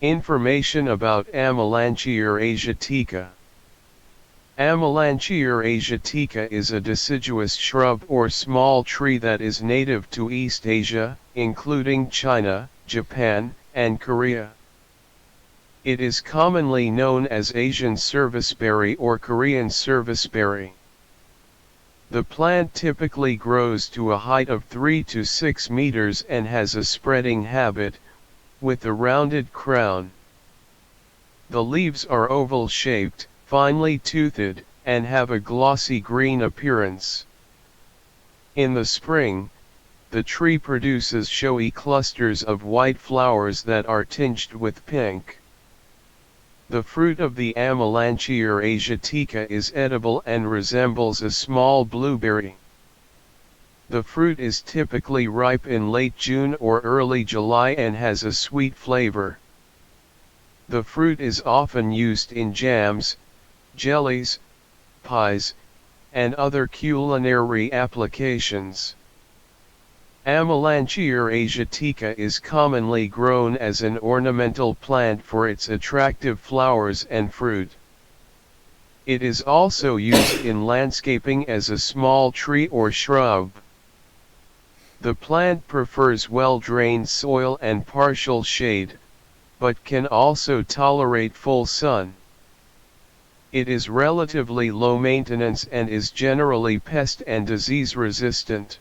Information about Amelanchier asiatica. Amelanchier asiatica is a deciduous shrub or small tree that is native to East Asia, including China, Japan, and Korea. It is commonly known as Asian serviceberry or Korean serviceberry. The plant typically grows to a height of 3 to 6 meters and has a spreading habit, with a rounded crown. The leaves are oval-shaped, finely toothed, and have a glossy green appearance. In the spring, the tree produces showy clusters of white flowers that are tinged with pink. The fruit of the Amelanchier asiatica is edible and resembles a small blueberry. The fruit is typically ripe in late June or early July and has a sweet flavor. The fruit is often used in jams, jellies, pies, and other culinary applications. Amelanchier asiatica is commonly grown as an ornamental plant for its attractive flowers and fruit. It is also used in landscaping as a small tree or shrub. The plant prefers well-drained soil and partial shade, but can also tolerate full sun. It is relatively low maintenance and is generally pest and disease resistant.